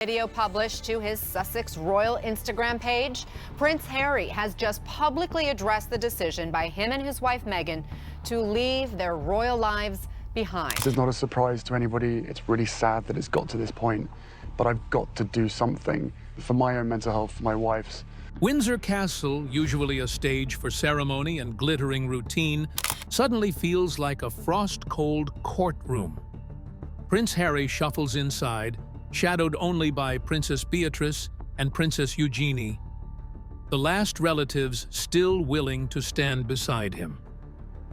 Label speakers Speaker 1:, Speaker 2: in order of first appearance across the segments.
Speaker 1: Video published to his Sussex Royal Instagram page, Prince Harry has just publicly addressed the decision by him and his wife Meghan to leave their royal lives behind.
Speaker 2: This is not a surprise to anybody. It's really sad that it's got to this point, but I've got to do something for my own mental health, for my wife's.
Speaker 3: Windsor Castle, usually a stage for ceremony and glittering routine, suddenly feels like a frost-cold courtroom. Prince Harry shuffles inside, shadowed only by Princess Beatrice and Princess Eugenie, the last relatives still willing to stand beside him.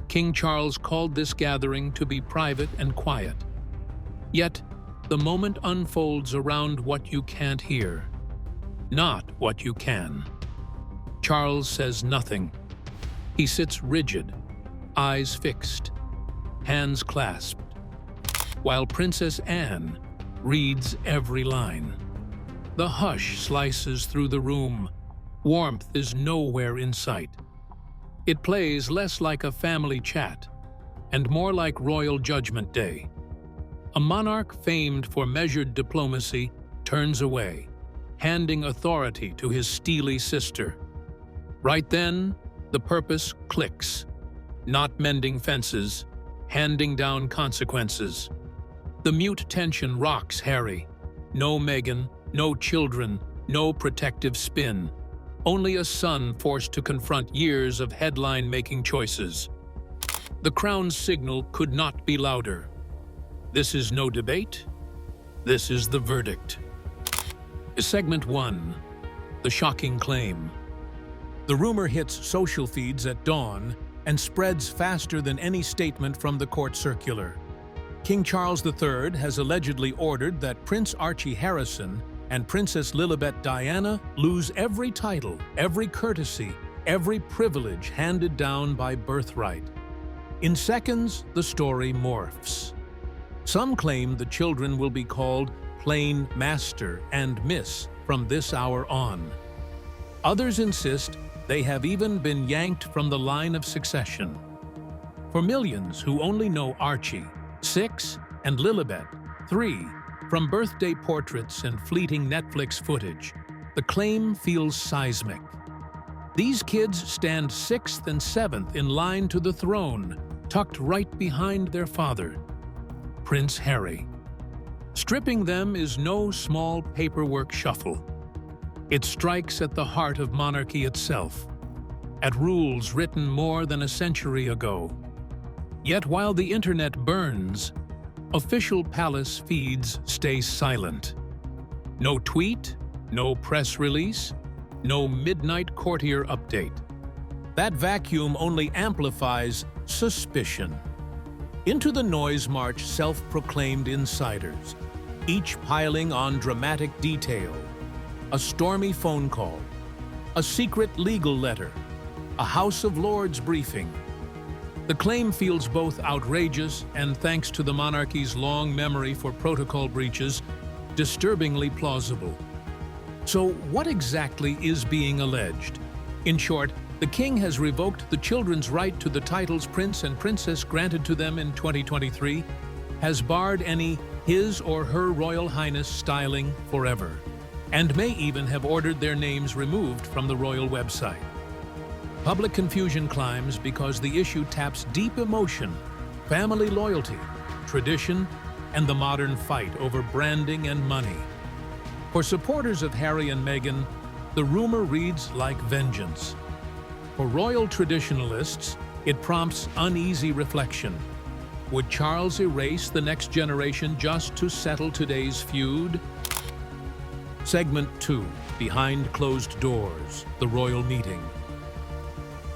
Speaker 3: King Charles called this gathering to be private and quiet. Yet, the moment unfolds around what you can't hear, not what you can. Charles says nothing. He sits rigid, eyes fixed, hands clasped, while Princess Anne reads every line. The hush slices through the room. Warmth is nowhere in sight. It plays less like a family chat and more like royal judgment day. A monarch famed for measured diplomacy turns away, handing authority to his steely sister. Right then, the purpose clicks. Not mending fences, handing down consequences. The mute tension rocks Harry. No Meghan, no children, no protective spin. Only a son forced to confront years of headline-making choices. The Crown's signal could not be louder. This is no debate. This is the verdict. Segment 1. The shocking claim. The rumor hits social feeds at dawn and spreads faster than any statement from the court circular. King Charles III has allegedly ordered that Prince Archie Harrison and Princess Lilibet Diana lose every title, every courtesy, every privilege handed down by birthright. In seconds, the story morphs. Some claim the children will be called plain Master and Miss from this hour on. Others insist they have even been yanked from the line of succession. For millions who only know Archie, 6, and Lilibet, 3, from birthday portraits and fleeting Netflix footage, the claim feels seismic. These kids stand 6th and 7th in line to the throne, tucked right behind their father, Prince Harry. Stripping them is no small paperwork shuffle. It strikes at the heart of monarchy itself, at rules written more than a century ago. Yet while the internet burns, official palace feeds stay silent. No tweet, no press release, no midnight courtier update. That vacuum only amplifies suspicion. Into the noise march self-proclaimed insiders, each piling on dramatic detail. A stormy phone call, a secret legal letter, a House of Lords briefing. The claim feels both outrageous and, thanks to the monarchy's long memory for protocol breaches, disturbingly plausible. So what exactly is being alleged? In short, the king has revoked the children's right to the titles Prince and Princess granted to them in 2023, has barred any His or Her Royal Highness styling forever, and may even have ordered their names removed from the royal website. Public confusion climbs because the issue taps deep emotion, family loyalty, tradition, and the modern fight over branding and money. For supporters of Harry and Meghan, the rumor reads like vengeance. For royal traditionalists, it prompts uneasy reflection. Would Charles erase the next generation just to settle today's feud? Segment 2. Behind closed doors, the royal meeting.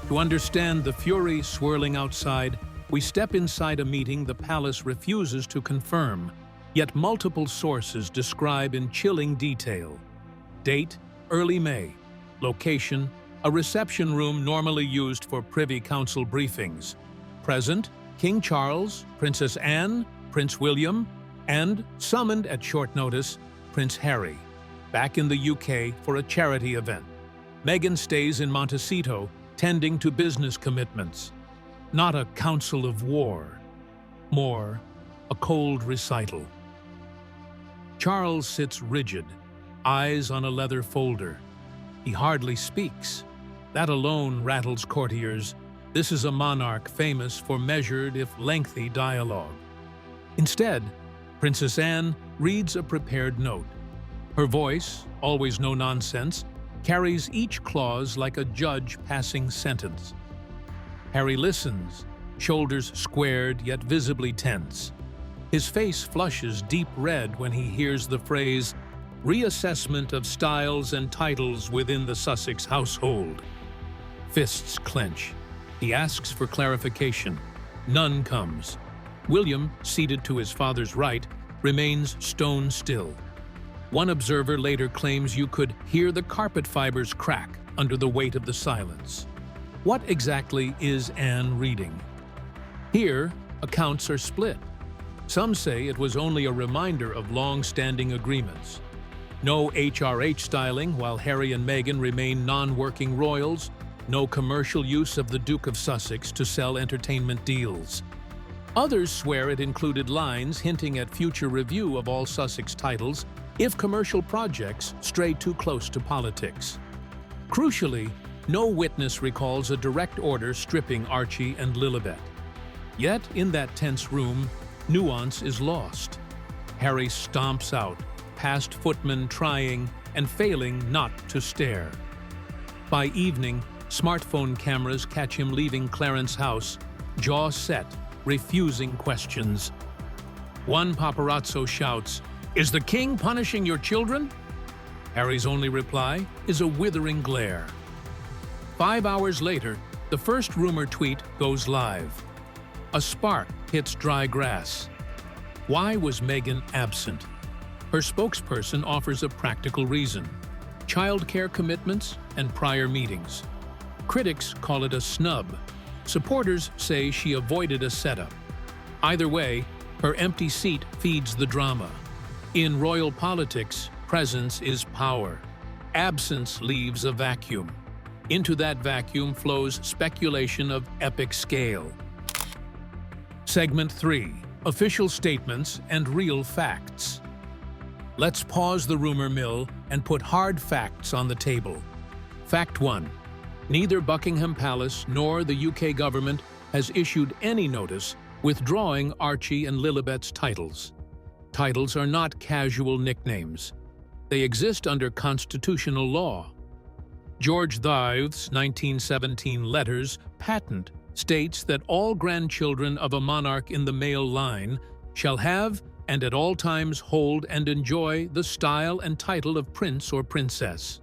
Speaker 3: To understand the fury swirling outside, we step inside a meeting the palace refuses to confirm, yet multiple sources describe in chilling detail. Date, early May. Location, a reception room normally used for Privy Council briefings. Present, King Charles, Princess Anne, Prince William, and, summoned at short notice, Prince Harry, back in the UK for a charity event. Meghan stays in Montecito, tending to business commitments. Not a council of war. More, a cold recital. Charles sits rigid, eyes on a leather folder. He hardly speaks. That alone rattles courtiers. This is a monarch famous for measured, if lengthy, dialogue. Instead, Princess Anne reads a prepared note. Her voice, always no nonsense, carries each clause like a judge passing sentence. Harry listens, shoulders squared yet visibly tense. His face flushes deep red when he hears the phrase, "reassessment of styles and titles within the Sussex household." Fists clench. He asks for clarification. None comes. William, seated to his father's right, remains stone still. One observer later claims you could hear the carpet fibers crack under the weight of the silence. What exactly is Anne reading? Here, accounts are split. Some say it was only a reminder of long-standing agreements. No HRH styling while Harry and Meghan remain non-working royals, no commercial use of the Duke of Sussex to sell entertainment deals. Others swear it included lines hinting at future review of all Sussex titles if commercial projects stray too close to politics. Crucially, no witness recalls a direct order stripping Archie and Lilibet. Yet, in that tense room, nuance is lost. Harry stomps out, past footmen trying and failing not to stare. By evening, smartphone cameras catch him leaving Clarence House, jaw set, refusing questions. One paparazzo shouts, "Is the king punishing your children?" Harry's only reply is a withering glare. 5 hours later, the first rumor tweet goes live. A spark hits dry grass. Why was Meghan absent? Her spokesperson offers a practical reason: childcare commitments and prior meetings. Critics call it a snub. Supporters say she avoided a setup. Either way, her empty seat feeds the drama. In royal politics, presence is power. Absence leaves a vacuum. Into that vacuum flows speculation of epic scale. Segment 3. Official statements and real facts. Let's pause the rumor mill and put hard facts on the table. Fact 1. Neither Buckingham Palace nor the UK government has issued any notice withdrawing Archie and Lilibet's titles. Titles are not casual nicknames. They exist under constitutional law. George VI's 1917 letters patent states that all grandchildren of a monarch in the male line shall have and at all times hold and enjoy the style and title of prince or princess.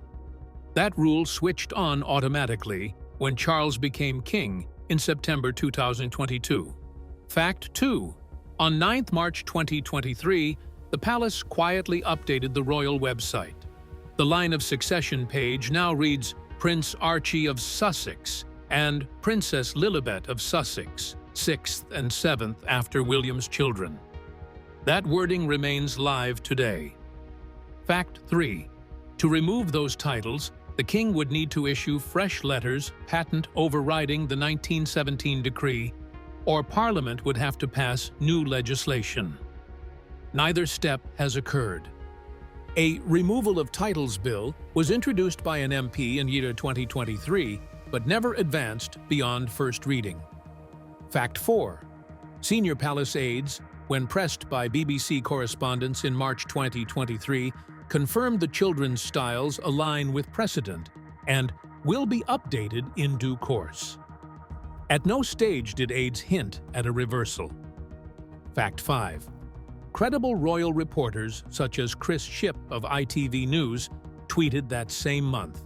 Speaker 3: That rule switched on automatically when Charles became king in September 2022. Fact 2. On 9 March 2023, the palace quietly updated the royal website. The line of succession page now reads Prince Archie of Sussex and Princess Lilibet of Sussex, 6th and 7th after William's children. That wording remains live today. Fact 3. To remove those titles, the king would need to issue fresh letters patent overriding the 1917 decree, or Parliament would have to pass new legislation. Neither step has occurred. A removal of titles bill was introduced by an MP in year 2023, but never advanced beyond first reading. Fact 4. Senior palace aides, when pressed by BBC correspondents in March 2023, confirmed the children's styles align with precedent and will be updated in due course. At no stage did aides hint at a reversal. Fact 5. Credible royal reporters such as Chris Shipp of ITV News tweeted that same month.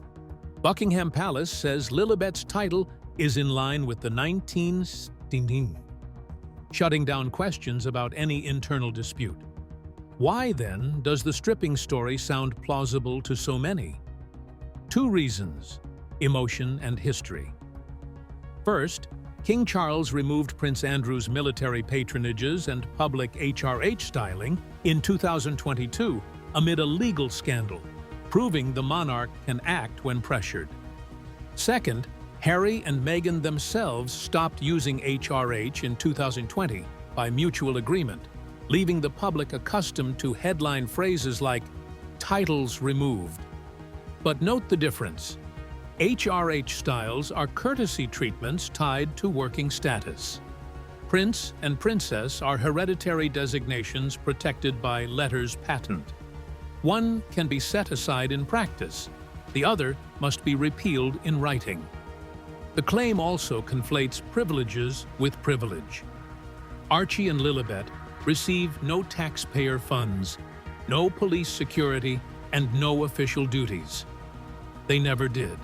Speaker 3: Buckingham Palace says Lilibet's title is in line with the 1917, shutting down questions about any internal dispute. Why, then, does the stripping story sound plausible to so many? 2 reasons: emotion and history. First, King Charles removed Prince Andrew's military patronages and public HRH styling in 2022 amid a legal scandal, proving the monarch can act when pressured. Second, Harry and Meghan themselves stopped using HRH in 2020 by mutual agreement, leaving the public accustomed to headline phrases like titles removed. But note the difference. HRH styles are courtesy treatments tied to working status. Prince and Princess are hereditary designations protected by letters patent. One can be set aside in practice. The other must be repealed in writing. The claim also conflates privileges with privilege. Archie and Lilibet receive no taxpayer funds, no police security, and no official duties. They never did.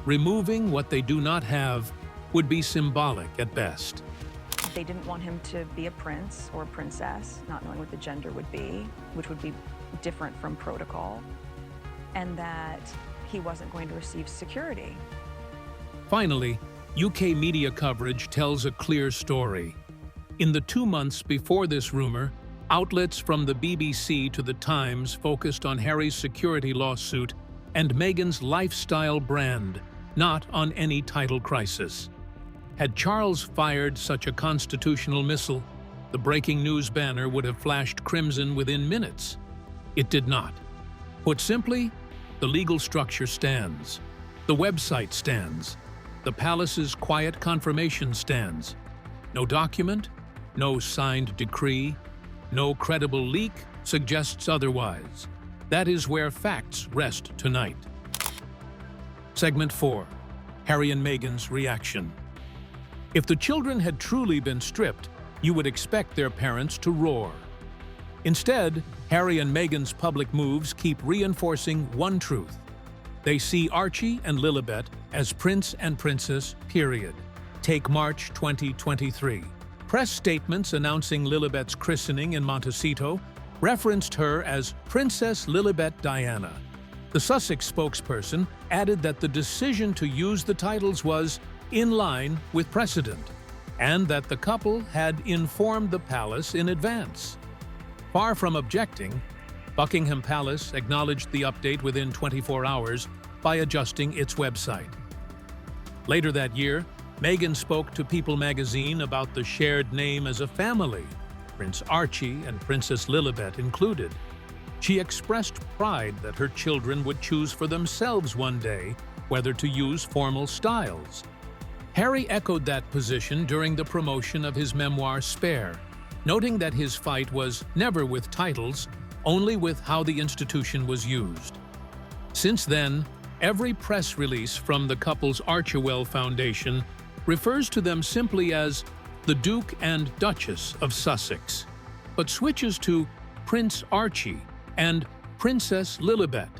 Speaker 3: Removing what they do not have would be symbolic at best.
Speaker 4: They didn't want him to be a prince or a princess, not knowing what the gender would be, which would be different from protocol, and that he wasn't going to receive security.
Speaker 3: Finally, UK media coverage tells a clear story. In the 2 months before this rumor, outlets from the BBC to the Times focused on Harry's security lawsuit and Meghan's lifestyle brand, not on any title crisis. Had Charles fired such a constitutional missile, the breaking news banner would have flashed crimson within minutes. It did not. Put simply, the legal structure stands. The website stands. The palace's quiet confirmation stands. No document, no signed decree, no credible leak suggests otherwise. That is where facts rest tonight. Segment 4. Harry and Meghan's reaction. If the children had truly been stripped, you would expect their parents to roar. Instead, Harry and Meghan's public moves keep reinforcing one truth. They see Archie and Lilibet as Prince and Princess, period. Take March 2023. Press statements announcing Lilibet's christening in Montecito referenced her as Princess Lilibet Diana. The Sussex spokesperson added that the decision to use the titles was in line with precedent, and that the couple had informed the palace in advance. Far from objecting, Buckingham Palace acknowledged the update within 24 hours by adjusting its website. Later that year, Meghan spoke to People magazine about the shared name as a family, Prince Archie and Princess Lilibet included. She expressed pride that her children would choose for themselves one day whether to use formal styles. Harry echoed that position during the promotion of his memoir Spare, noting that his fight was never with titles, only with how the institution was used. Since then, every press release from the couple's Archewell Foundation refers to them simply as the Duke and Duchess of Sussex, but switches to Prince Archie and Princess Lilibet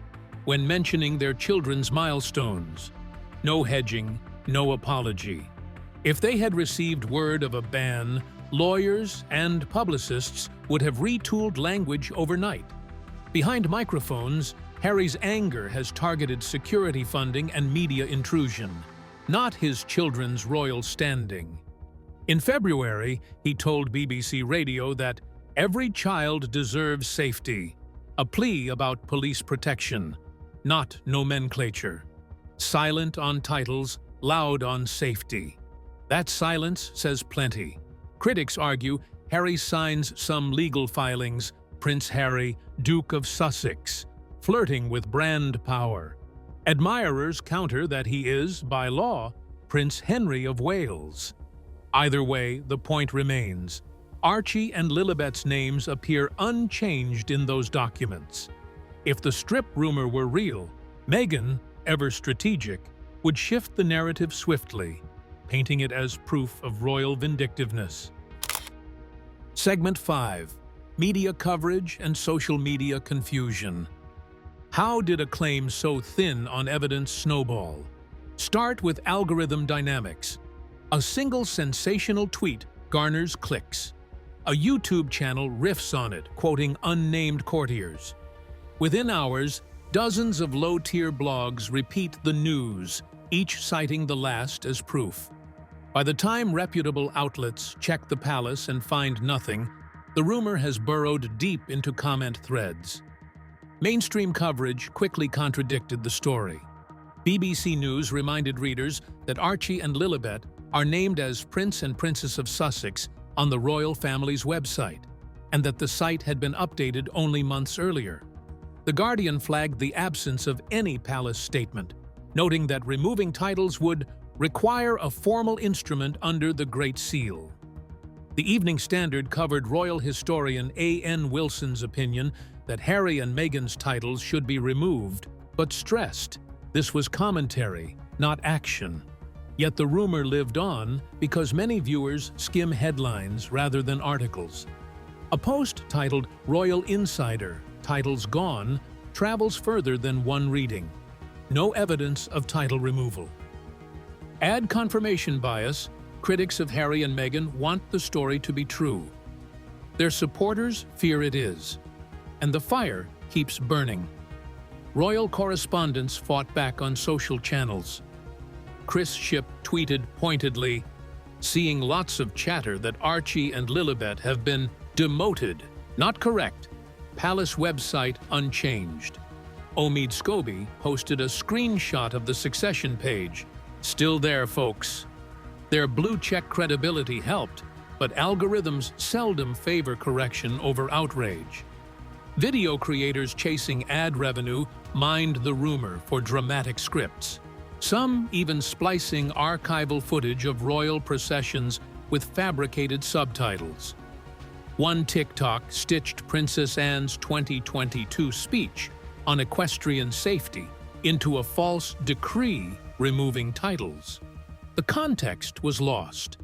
Speaker 3: when mentioning their children's milestones. No hedging, no apology. If they had received word of a ban, lawyers and publicists would have retooled language overnight. Behind microphones, Harry's anger has targeted security funding and media intrusion, not his children's royal standing. In February, he told BBC Radio that every child deserves safety, a plea about police protection, not nomenclature. Silent on titles, loud on safety. That silence says plenty. Critics argue Harry signs some legal filings, Prince Harry, Duke of Sussex, flirting with brand power. Admirers counter that he is, by law, Prince Henry of Wales. Either way, the point remains. Archie and Lilibet's names appear unchanged in those documents. If the strip rumor were real, Meghan, ever strategic, would shift the narrative swiftly, painting it as proof of royal vindictiveness. Segment 5. Media coverage and social media confusion. How did a claim so thin on evidence snowball? Start with algorithm dynamics. A single sensational tweet garners clicks. A YouTube channel riffs on it, quoting unnamed courtiers. Within hours, dozens of low-tier blogs repeat the news, each citing the last as proof. By the time reputable outlets check the palace and find nothing, the rumor has burrowed deep into comment threads. Mainstream coverage quickly contradicted the story. BBC News reminded readers that Archie and Lilibet are named as Prince and Princess of Sussex on the royal family's website, and that the site had been updated only months earlier. The Guardian flagged the absence of any palace statement, noting that removing titles would require a formal instrument under the Great Seal. The Evening Standard covered royal historian A.N. Wilson's opinion that Harry and Meghan's titles should be removed, but stressed this was commentary, not action. Yet the rumor lived on because many viewers skim headlines rather than articles. A post titled "Royal Insider, Titles Gone" travels further than one reading. No evidence of title removal. Add confirmation bias. Critics of Harry and Meghan want the story to be true. Their supporters fear it is. And the fire keeps burning. Royal correspondents fought back on social channels. Chris Ship tweeted pointedly, "Seeing lots of chatter that Archie and Lilibet have been demoted. Not correct. Palace website unchanged." Omid Scobie posted a screenshot of the succession page. Still there, folks. Their blue-check credibility helped, but algorithms seldom favor correction over outrage. Video creators chasing ad revenue mined the rumor for dramatic scripts. Some even splicing archival footage of royal processions with fabricated subtitles. One TikTok stitched Princess Anne's 2022 speech on equestrian safety into a false decree removing titles. The context was lost.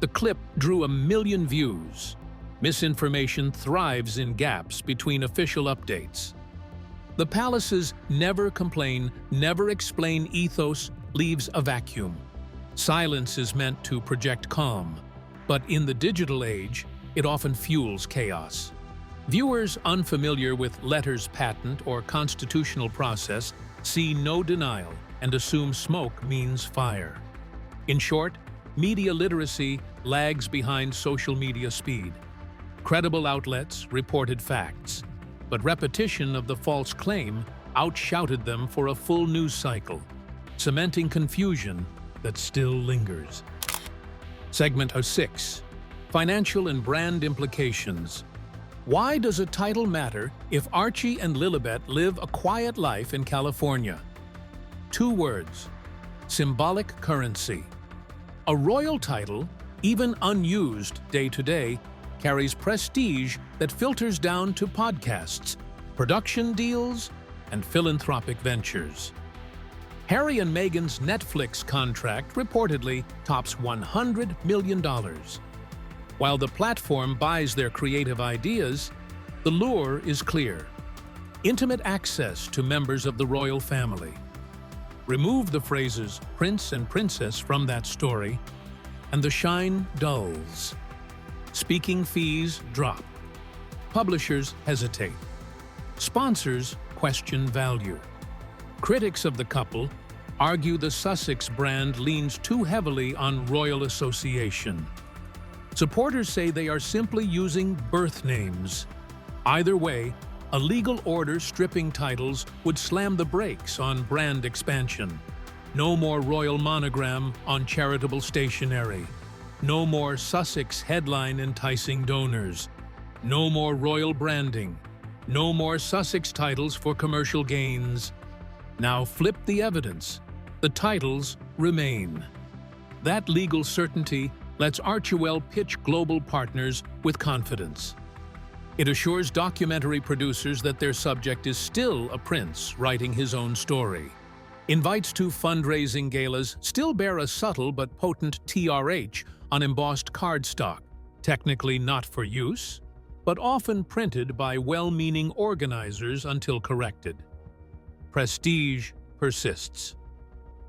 Speaker 3: The clip drew 1 million views. Misinformation thrives in gaps between official updates. The palace's never complain, never explain ethos leaves a vacuum. Silence is meant to project calm, but in the digital age, it often fuels chaos. Viewers unfamiliar with letters patent or constitutional process see no denial and assume smoke means fire. In short, media literacy lags behind social media speed. Credible outlets reported facts, but repetition of the false claim outshouted them for a full news cycle, cementing confusion that still lingers. Segment 6. Financial and brand implications. Why does a title matter if Archie and Lilibet live a quiet life in California? 2 words: symbolic currency. A royal title, even unused day to day, carries prestige that filters down to podcasts, production deals, and philanthropic ventures. Harry and Meghan's Netflix contract reportedly tops $100 million. While the platform buys their creative ideas, the lure is clear: intimate access to members of the royal family. Remove the phrases "prince" and "princess" from that story, and the shine dulls. Speaking fees drop. Publishers hesitate. Sponsors question value. Critics of the couple argue the Sussex brand leans too heavily on royal association. Supporters say they are simply using birth names. Either way, a legal order stripping titles would slam the brakes on brand expansion. No more royal monogram on charitable stationery. No more Sussex headline enticing donors. No more royal branding. No more Sussex titles for commercial gains. Now flip the evidence. The titles remain. That legal certainty lets Archie pitch global partners with confidence. It assures documentary producers that their subject is still a prince writing his own story. Invites to fundraising galas still bear a subtle but potent TRH on embossed cardstock, technically not for use, but often printed by well-meaning organizers until corrected. Prestige persists.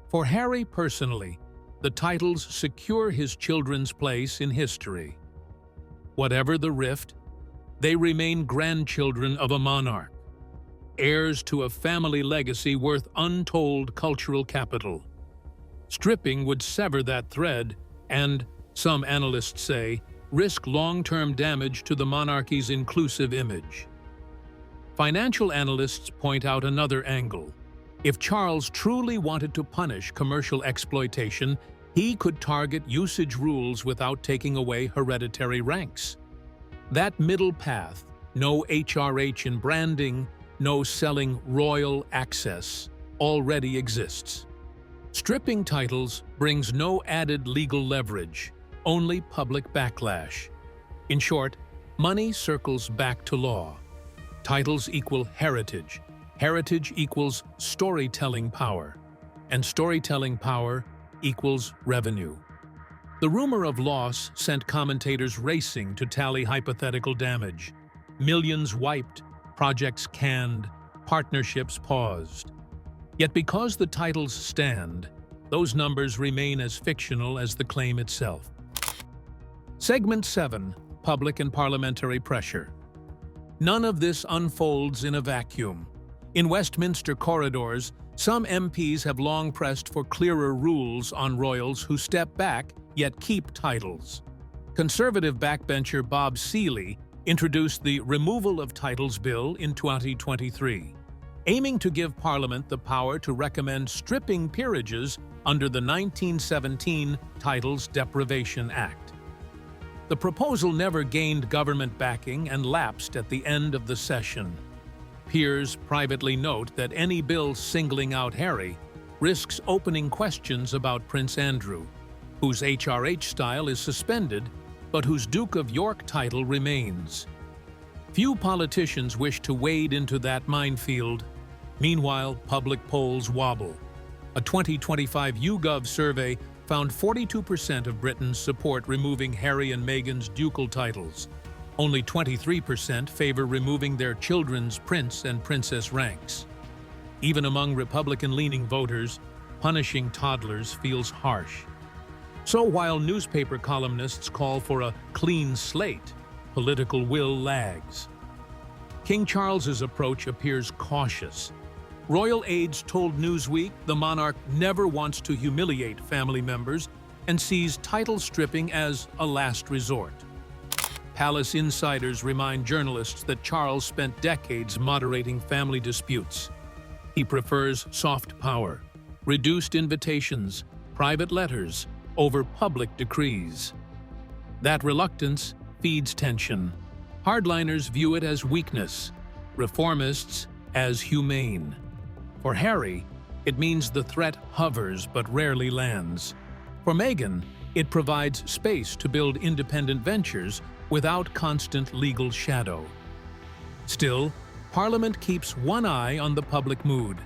Speaker 3: For Harry personally, the titles secure his children's place in history. Whatever the rift, they remain grandchildren of a monarch, heirs to a family legacy worth untold cultural capital. Stripping would sever that thread and, some analysts say, risk long-term damage to the monarchy's inclusive image. Financial analysts point out another angle. If Charles truly wanted to punish commercial exploitation, he could target usage rules without taking away hereditary ranks. That middle path, no HRH in branding, no selling royal access already exists. Stripping titles brings no added legal leverage, only public backlash. In short, money circles back to law. Titles equal heritage. Heritage equals storytelling power. And storytelling power equals revenue. The rumor of loss sent commentators racing to tally hypothetical damage. Millions wiped, projects canned, partnerships paused. Yet because the titles stand, those numbers remain as fictional as the claim itself. Segment 7. Public and Parliamentary Pressure. None of this unfolds in a vacuum. In Westminster corridors, some MPs have long pressed for clearer rules on royals who step back yet keep titles. Conservative backbencher Bob Steely introduced the Removal of Titles Bill in 2023, aiming to give Parliament the power to recommend stripping peerages under the 1917 Titles Deprivation Act. The proposal never gained government backing and lapsed at the end of the session. Peers privately note that any bill singling out Harry risks opening questions about Prince Andrew, whose HRH style is suspended, but whose Duke of York title remains. Few politicians wish to wade into that minefield. Meanwhile, public polls wobble. A 2025 YouGov survey found 42% of Britons support removing Harry and Meghan's ducal titles. Only 23% favor removing their children's prince and princess ranks. Even among Republican-leaning voters, punishing toddlers feels harsh. So while newspaper columnists call for a clean slate, political will lags. King Charles's approach appears cautious. Royal aides told Newsweek the monarch never wants to humiliate family members and sees title stripping as a last resort. Palace insiders remind journalists that Charles spent decades moderating family disputes. He prefers soft power, reduced invitations, private letters, over public decrees. That reluctance feeds tension. Hardliners view it as weakness, reformists as humane. For Harry, it means the threat hovers but rarely lands. For Meghan, it provides space to build independent ventures without constant legal shadow. Still, Parliament keeps one eye on the public mood.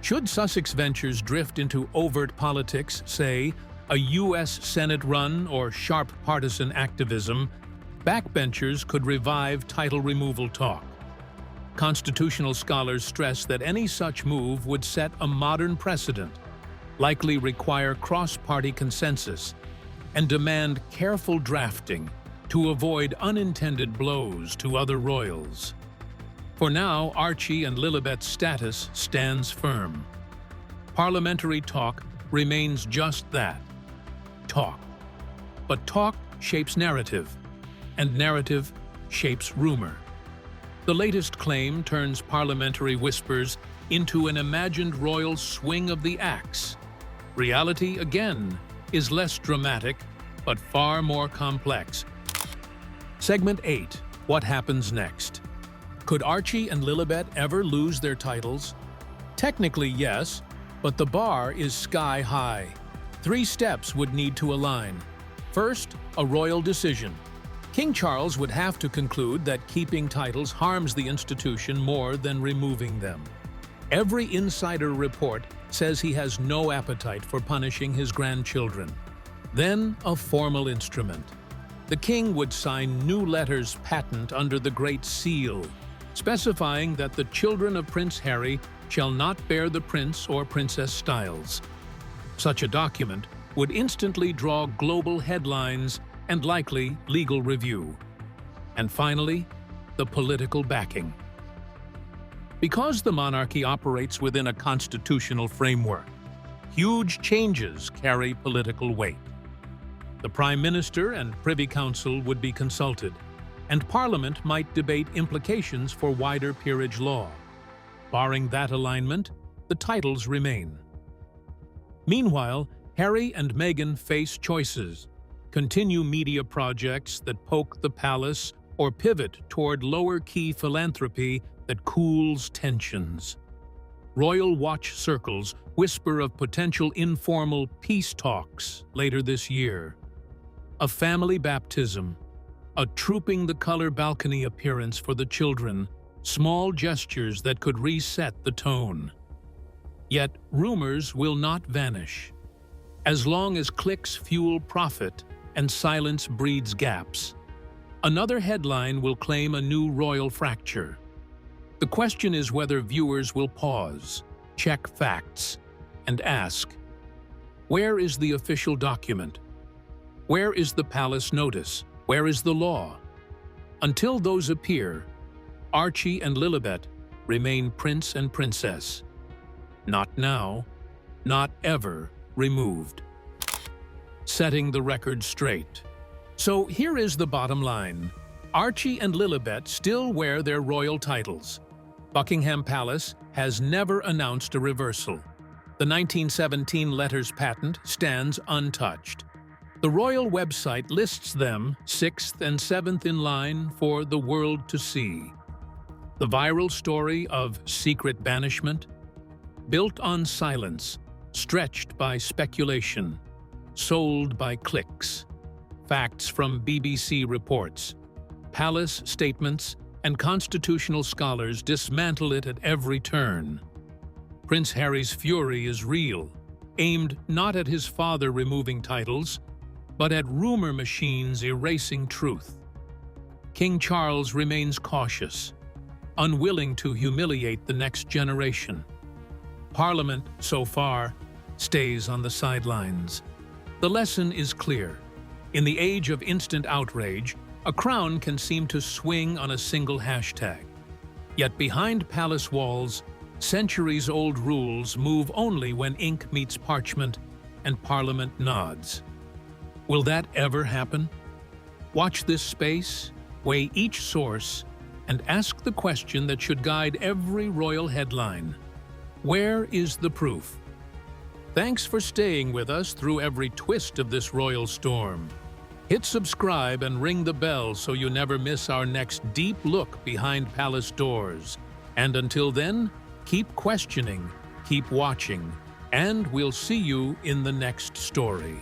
Speaker 3: Should Sussex ventures drift into overt politics, say, a U.S. Senate run or sharp partisan activism, backbenchers could revive title removal talk. Constitutional scholars stress that any such move would set a modern precedent, likely require cross-party consensus, and demand careful drafting to avoid unintended blows to other royals. For now, Archie and Lilibet's status stands firm. Parliamentary talk remains just that, talk. But talk shapes narrative, and narrative shapes rumor. The latest claim turns parliamentary whispers into an imagined royal swing of the axe. Reality, again, is less dramatic, but far more complex. Segment 8. What happens next? Could Archie and Lilibet ever lose their titles? Technically, yes, but the bar is sky high. 3 steps would need to align. First, a royal decision. King Charles would have to conclude that keeping titles harms the institution more than removing them. Every insider report says he has no appetite for punishing his grandchildren. Then, a formal instrument. The king would sign new letters patent under the Great Seal, specifying that the children of Prince Harry shall not bear the prince or princess styles. Such a document would instantly draw global headlines and likely legal review. And finally, the political backing. Because the monarchy operates within a constitutional framework, huge changes carry political weight. The Prime Minister and Privy Council would be consulted, and Parliament might debate implications for wider peerage law. Barring that alignment, the titles remain. Meanwhile, Harry and Meghan face choices: continue media projects that poke the palace or pivot toward lower-key philanthropy that cools tensions. Royal watch circles whisper of potential informal peace talks later this year. A family baptism, a trooping the color balcony appearance for the children, small gestures that could reset the tone. Yet rumors will not vanish. As long as clicks fuel profit and silence breeds gaps, another headline will claim a new royal fracture. The question is whether viewers will pause, check facts, and ask, where is the official document? Where is the palace notice? Where is the law? Until those appear, Archie and Lilibet remain prince and princess. Not now, not ever removed. Setting the record straight. So here is the bottom line. Archie and Lilibet still wear their royal titles. Buckingham Palace has never announced a reversal. The 1917 letters patent stands untouched. The royal website lists them 6th and 7th in line for the world to see. The viral story of secret banishment, built on silence, stretched by speculation, sold by clicks. Facts from BBC reports, palace statements, and constitutional scholars dismantle it at every turn. Prince Harry's fury is real, aimed not at his father removing titles, but at rumor machines erasing truth. King Charles remains cautious, unwilling to humiliate the next generation. Parliament, so far, stays on the sidelines. The lesson is clear. In the age of instant outrage, a crown can seem to swing on a single hashtag. Yet behind palace walls, centuries-old rules move only when ink meets parchment and Parliament nods. Will that ever happen? Watch this space, weigh each source, and ask the question that should guide every royal headline. Where is the proof? Thanks for staying with us through every twist of this royal storm. Hit subscribe and ring the bell so you never miss our next deep look behind palace doors. And until then, keep questioning, keep watching, and we'll see you in the next story.